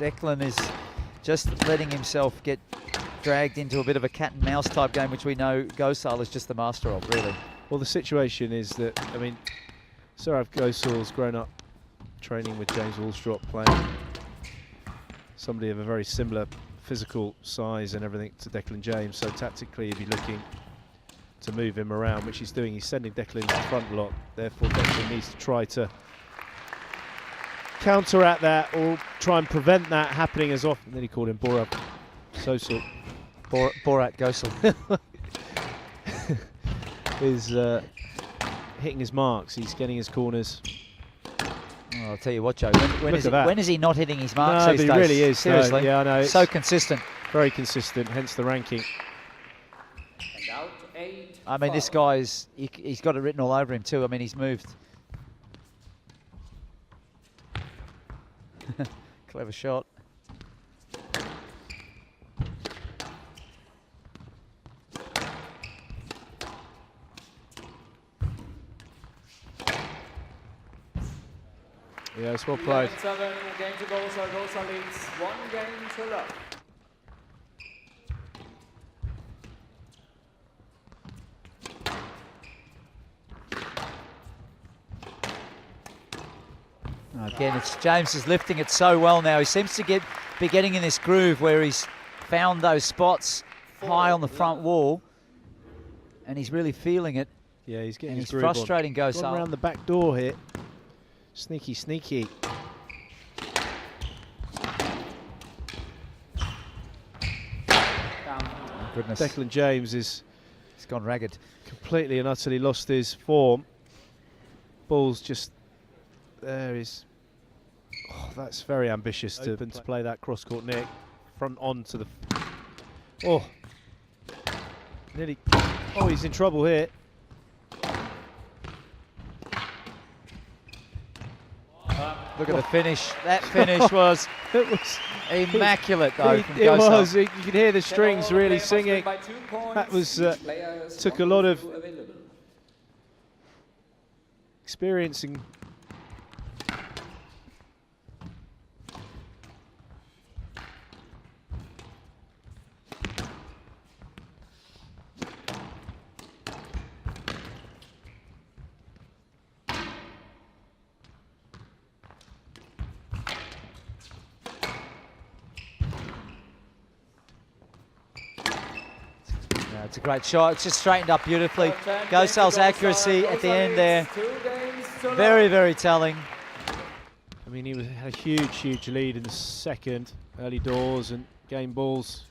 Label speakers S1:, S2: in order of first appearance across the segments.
S1: Declan is just letting himself get dragged into a bit of a cat and mouse type game, which we know Gosal is just the master of, really.
S2: Well, the situation is that, I mean, Sourav Gosal's grown up training with James Wallstrop, playing somebody of a very similar physical size and everything to Declan James, so tactically he'd be looking to move him around, which he's doing. He's sending Declan into the front a lot, therefore Declan needs to try to counteract that or try and prevent that happening as often. And then he called him Borat Gosal.
S1: Borat Gosal.
S2: Is hitting his marks, he's getting his corners.
S1: Oh, I'll tell you what, Joe, when is he not hitting his marks these days?
S2: He really is.
S1: Seriously.
S2: Yeah, I know.
S1: So consistent.
S2: Very consistent, hence the ranking.
S3: And out 8,
S1: I mean, this guy's, he's got it written all over him too. I mean, he's moved. Clever shot.
S2: Yeah, it's well played.
S3: 7 game to Gosal. Gosal leads 1 game to love.
S1: Again, it's James is lifting it so well now. He seems to be getting in this groove where he's found those spots high on the front wall, and he's really feeling it.
S2: Yeah, he's getting
S1: and
S2: his
S1: he's
S2: groove
S1: frustrating
S2: on.
S1: Gosal.
S2: Gone around the back door here. Sneaky, sneaky.
S1: Oh, goodness.
S2: Declan James is
S1: He's gone ragged.
S2: completely and utterly lost his form. Ball's just there. Is that's very ambitious to play that cross-court nick front on to the. Oh, nearly. Oh, he's in trouble here.
S1: Look at the finish. That finish was
S2: It was
S1: immaculate, though. From
S2: it
S1: Gosal.
S2: was. You could hear the strings really singing. That was took a lot of experiencing.
S1: It's a great shot. It's just straightened up beautifully. Gosal's accuracy at the end there, very, very telling.
S2: I mean, he had a huge, huge lead in the second, early doors and game balls.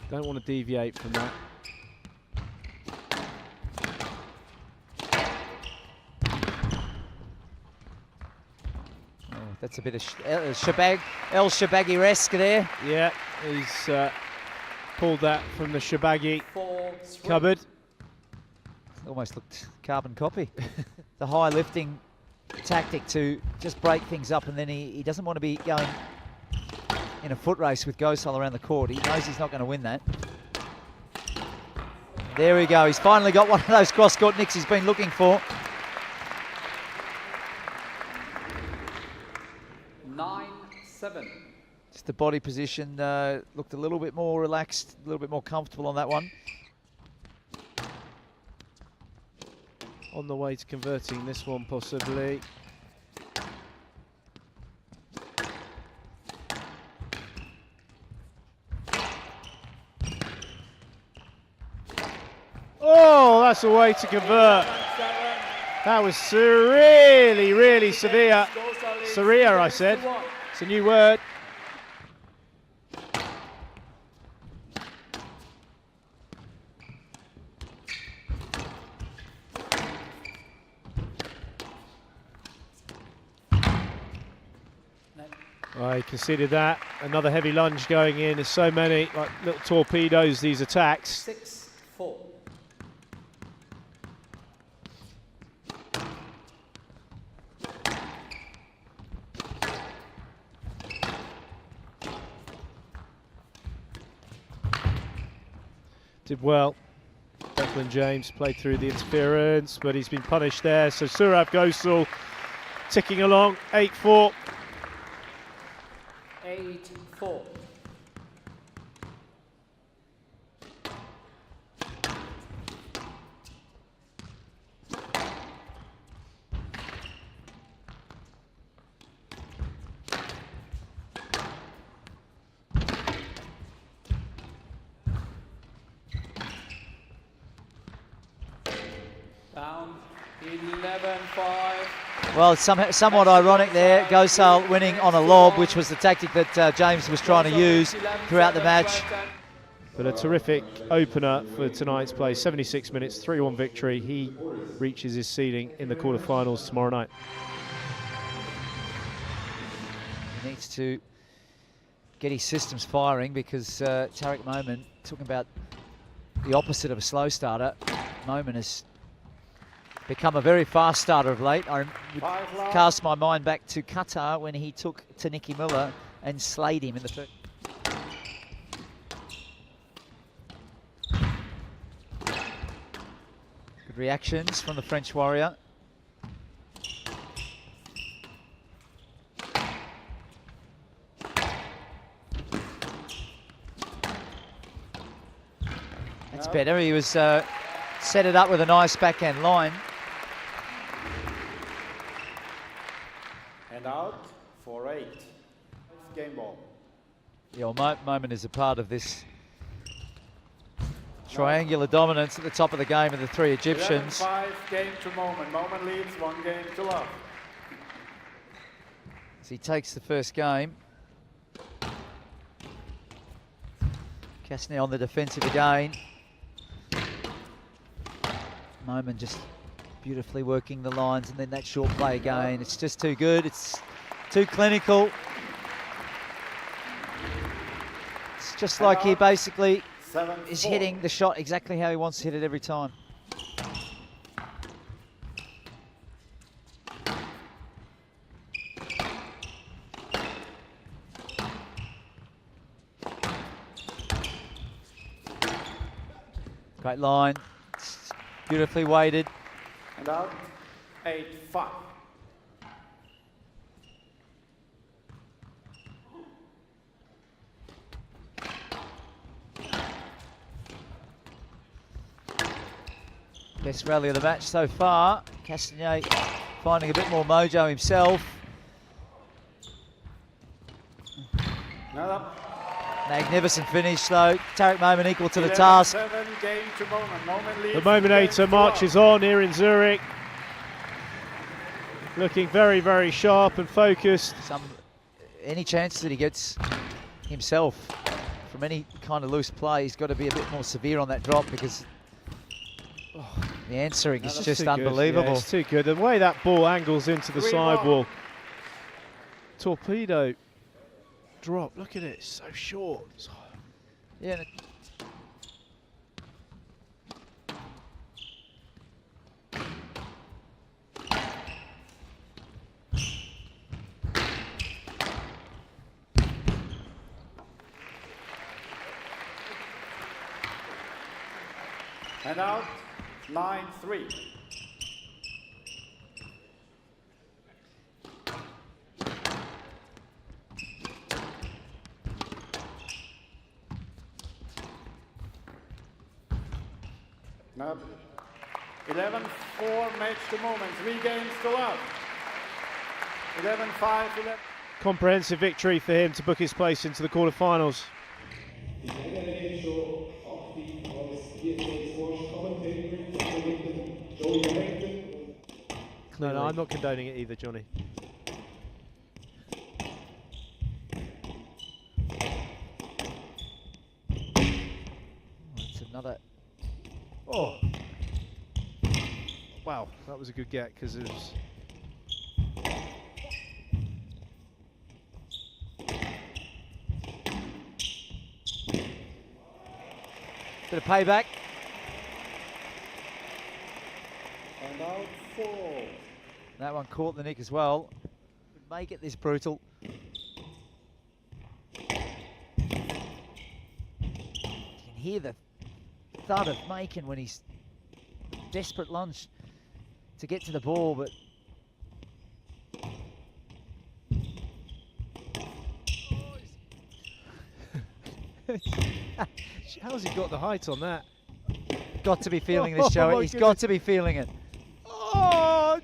S2: Don't want to deviate from that.
S1: Oh, that's a bit of El Shabaghi-esque there.
S2: Yeah, he's pulled that from the Shabaghi
S3: 4-3.
S2: cupboard.
S1: Almost looked carbon copy. The high lifting tactic to just break things up, and then he doesn't want to be going in a foot race with Gosal around the court. He knows he's not going to win that. There we go. He's finally got one of those cross-court nicks he's been looking for.
S3: 9-7.
S1: Just the body position looked a little bit more relaxed, a little bit more comfortable on that one.
S2: On the way to converting this one, possibly. Oh, that's a way to convert. That was really, really severe. Severe, I said. It's a new word. I conceded that. Another heavy lunge going in. There's so many like little torpedoes, these attacks.
S3: 6-4.
S2: Did well. Declan James played through the interference, but he's been punished there. So Sourav Gosal ticking along, 8-4.
S3: 8-4. Down 11-5.
S1: Well, somewhat ironic there. Gosal winning on a lob, which was the tactic that James was trying to use throughout the match.
S2: But a terrific opener for tonight's play. 76 minutes, 3-1 victory. He reaches his ceiling in the quarterfinals tomorrow night.
S1: He needs to get his systems firing because Tariq Momin, talking about the opposite of a slow starter, Momin has become a very fast starter of late. I would cast my mind back to Qatar when he took to Nicky Miller and slayed him in the first. Good reactions from the French warrior. That's better. He was set it up with a nice backhand line.
S3: And out for 8. Game ball.
S1: Yeah, well, Momin is a part of this triangular dominance at the top of the game of the three Egyptians.
S3: 11-5, game to Momin. Momin leads 1 game to love.
S1: As he takes the first game. Castanet on the defensive again. Momin just beautifully working the lines, and then that short play again. It's just too good. It's too clinical. It's just like he basically is hitting the shot exactly how he wants to hit it every time. Great line. It's beautifully weighted.
S3: And out 8-5.
S1: Best rally of the match so far. Castanet finding a bit more mojo himself. Magnificent finish though. Tariq Momin equal to the task.
S3: 7 game to Momin.
S2: The Mominator marches on here in Zurich. Looking very, very sharp and focused.
S1: Any chance that he gets himself from any kind of loose play, he's got to be a bit more severe on that drop because the answering is just unbelievable.
S2: Yeah, it's too good. The way that ball angles into the sidewall. Torpedo drop. Look at it. It's so short.
S1: Yeah.
S3: And out 9-3. Now 11-4 match to Momin. 3 games to love. 11-5. 11.
S2: Comprehensive victory for him to book his place into the quarterfinals. No, I'm not condoning it either, Johnny.
S1: It's another.
S2: Oh. Wow, that was a good get because it was.
S1: Bit of payback.
S3: And out 4.
S1: That one caught the nick as well. Would make it this brutal. You can hear the thud of Macon when he's desperate lunge to get to the ball, but
S2: How's he got the height on that?
S1: Got to be feeling this, Joey.
S2: my
S1: He's got
S2: goodness.
S1: to be feeling it.
S2: Oh!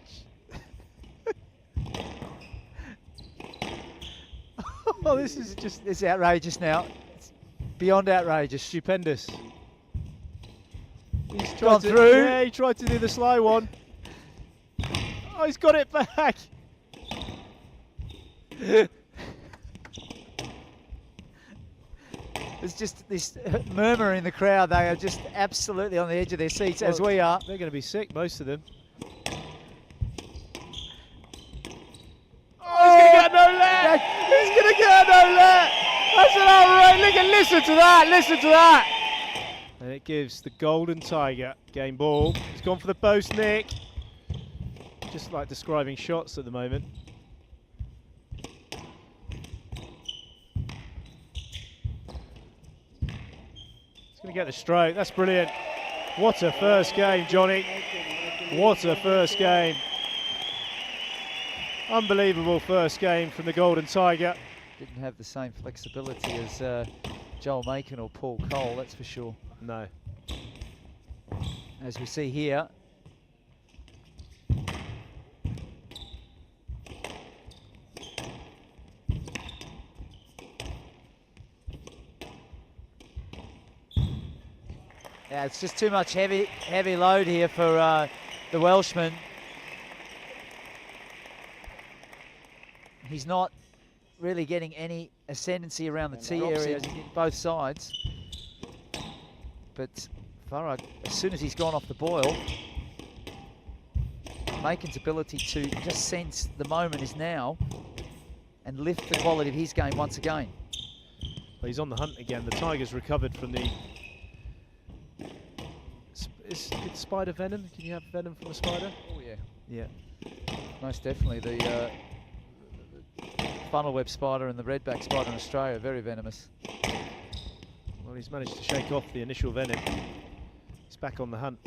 S2: Oh, this is just
S1: It's outrageous now. It's beyond outrageous.
S2: stupendous. He's
S1: Gone
S2: tried to,
S1: through.
S2: Yeah, he tried to do the slow one. Oh, he's got it back.
S1: There's just this murmur in the crowd. They are just absolutely on the edge of their seats, as
S2: Well,
S1: we are.
S2: They're going to be sick, most of them. Oh, he's going to get no let. He's going to get no let. That's an outright. Listen to that. Listen to that. And it gives the Golden Tiger game ball. He's gone for the post, Nick. Just like describing shots at the moment. He's going to get the stroke. That's brilliant. What a first game, Johnny. What a first game. Unbelievable first game from the Golden Tiger.
S1: Didn't have the same flexibility as Joel Macon or Paul Cole, that's for sure.
S2: No.
S1: As we see here. Yeah, it's just too much heavy load here for the Welshman. He's not really getting any ascendancy around the tee area in both sides. But Farag, as soon as he's gone off the boil, Macon's ability to just sense the moment is now and lift the quality of his game once again.
S2: Well, he's on the hunt again. The Tiger's recovered from the... Is it spider venom? Can you have venom from a spider?
S1: Oh yeah.
S2: Yeah.
S1: Most definitely. The funnel web spider and the redback spider in Australia are very venomous.
S2: Well, he's managed to shake off the initial venom. He's back on the hunt.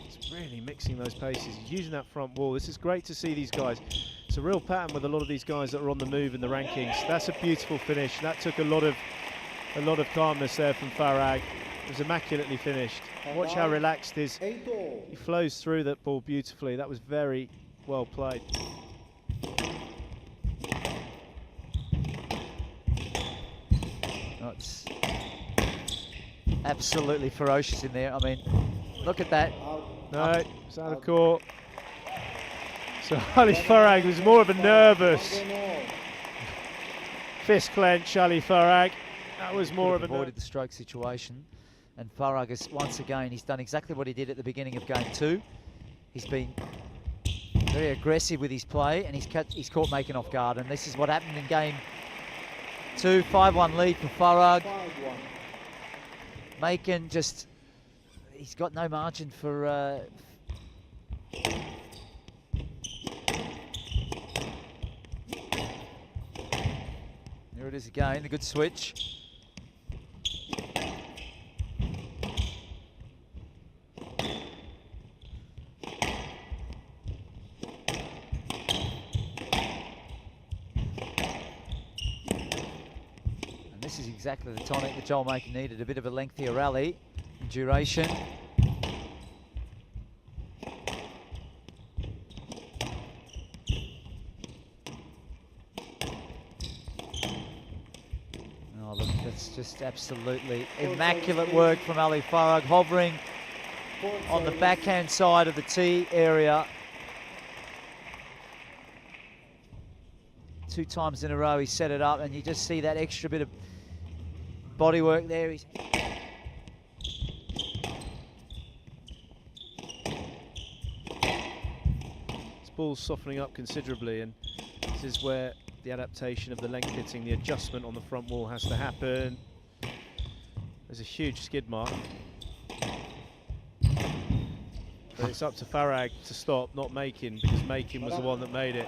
S2: He's really mixing those paces. He's using that front wall. This is great to see these guys. It's a real pattern with a lot of these guys that are on the move in the rankings. That's a beautiful finish. That took a lot of calmness there from Farag. It was immaculately finished. Watch how relaxed he is. He flows through that ball beautifully. That was very well played.
S1: Oh, it's absolutely ferocious in there. I mean, look at that.
S2: No, it's out of court. So Ali Farag was more of a nervous fist clench. Ali Farag. That was more of a
S1: avoided the stroke situation. And Farag has, once again, he's done exactly what he did at the beginning of game 2. He's been very aggressive with his play, and he's caught Macon off guard. And this is what happened in game 2. 5-1 lead for Farag. Macon just, he's got no margin for... There it is again, a good switch. This is exactly the tonic that Joel Macon needed, a bit of a lengthier rally in duration. Oh look, that's just absolutely immaculate work from Ali Farag, hovering on the backhand side of the tee area. 2 times in a row he set it up, and you just see that extra bit of body work there. This
S2: ball's softening up considerably, and this is where the adaptation of the length hitting, the adjustment on the front wall has to happen. There's a huge skid mark. But it's up to Farag to stop, not Macon, because Macon was the one that made it.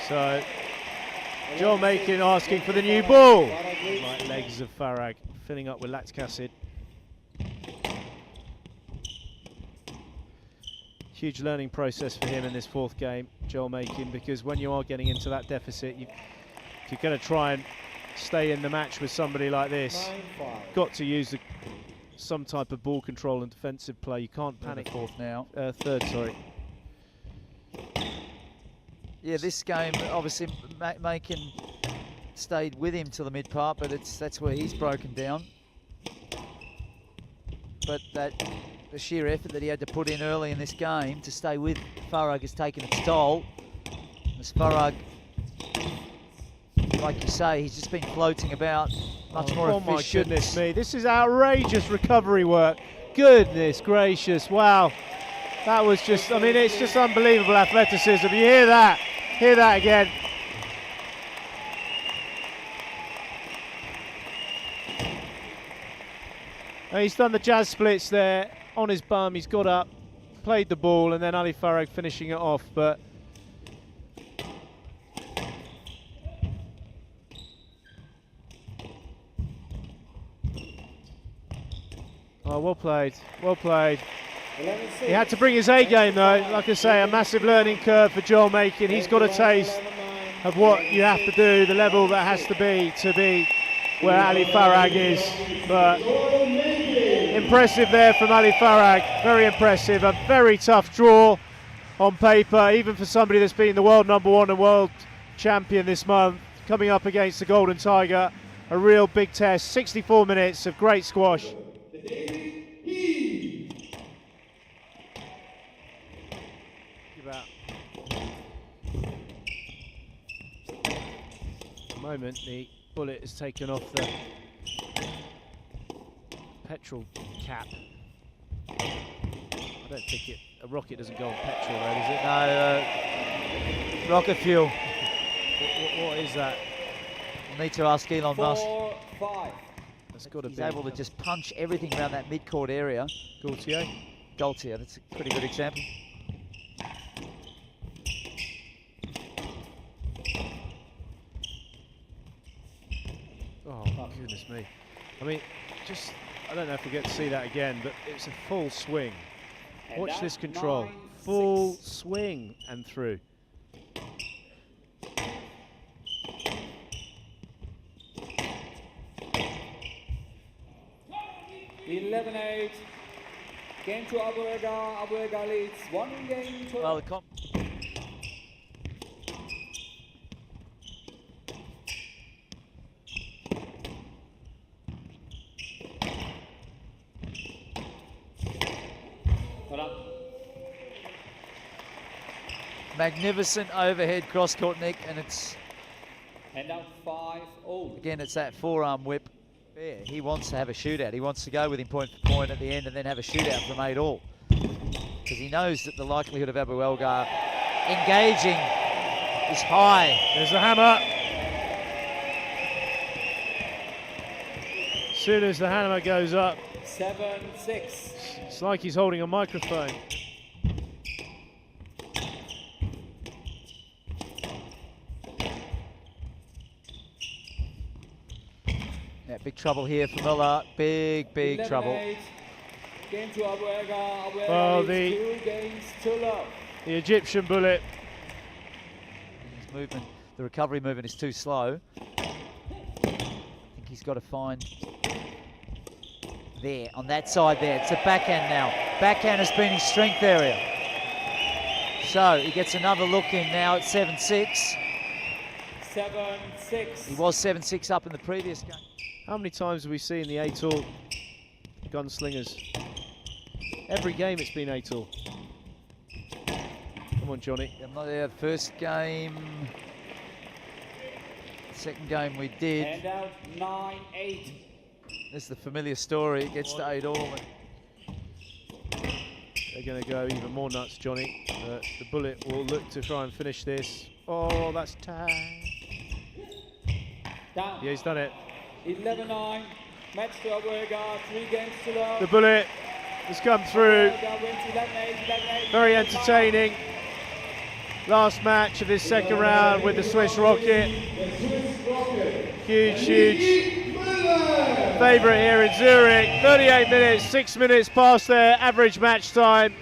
S2: So, Joel Macon asking for the new ball. Right legs of Farag, filling up with lactic acid. huge learning process for him in this fourth game, Joel Makin, because when you are getting into that deficit, if you're going to try and stay in the match with somebody like this, you've got to use some type of ball control and defensive play. You can't panic.
S1: Fourth now.
S2: Third, sorry.
S1: Yeah, this game, obviously, Makin stayed with him till the mid part, but that's where he's broken down. But the sheer effort that he had to put in early in this game to stay with Farag has taken its toll. As Farag, like you say, he's just been floating about much more efficient.
S2: Oh my goodness me, this is outrageous recovery work. Goodness gracious, wow. That was just, I mean, it's just unbelievable athleticism. You hear that again. And he's done the jazz splits there on his bum. He's got up, played the ball, and then Ali Farag finishing it off. But oh, well played, well played. He had to bring his A game though. Like I say, a massive learning curve for Joel Makin. He's got a taste of what you have to do, the level that has to be where Ali Farag is. But impressive there from Ali Farag, very impressive. A very tough draw on paper, even for somebody that's been the world #1 and world champion this month, coming up against the Golden Tiger. A real big test, 64 minutes of great squash. Moment the bullet is taken off the petrol cap. I don't think a rocket doesn't go on petrol though, does it?
S1: No, rocket fuel.
S2: What is that?
S1: We'll need to ask Elon Musk.
S3: 4-5.
S2: That's got to be.
S1: He's able to just punch everything around that mid-court area.
S2: Gaultier.
S1: Gaultier, that's a pretty good example.
S2: Oh, goodness me. I mean, I don't know if we get to see that again, but it's a full swing. Watch this control. Full swing and through.
S3: 11-8. Game to Abu Ega. Abu Ega leads 1 game to.
S1: Well, magnificent overhead cross-court nick, and it's
S3: And out 5-0.
S1: again, it's that forearm whip. Yeah, he wants to have a shootout. He wants to go with him point for point at the end and then have a shootout from 8-all, because he knows that the likelihood of Abu Elgar engaging is high.
S2: There's the hammer. As soon as the hammer goes up,
S3: 7-6.
S2: it's like he's holding a microphone.
S1: Yeah, big trouble here for Miller. Big
S3: 11-8.
S1: trouble.
S3: Game to Abu Ega. Abu Ega
S2: Oh,
S3: leads 2 games to love.
S2: The Egyptian bullet.
S1: His movement, the recovery movement is too slow. I think he's got to find there, on that side there. It's a backhand now. Backhand has been his strength area. So he gets another look in now at 7-6.
S3: 7-6.
S1: He was 7-6 up in the previous game.
S2: How many times have we seen the 8-all gunslingers? Every game it's been 8-all. Come on, Johnny.
S1: I'm not there. First game, second game we did.
S3: And out 9-8.
S1: This is the familiar story. It gets to 8-all.
S2: They're going to go even more nuts, Johnny. The bullet will look to try and finish this. Oh, that's tight.
S3: Down.
S2: Yeah, he's done it.
S3: 11-9. Match to Abu Ega. 3 games to love.
S2: The bullet has come through.
S3: Abu Ega wins 11-8.
S2: Very entertaining. Last match of this second round with the Swiss Rocket. Huge favourite here in Zurich. 38 minutes, 6 minutes past their average match time.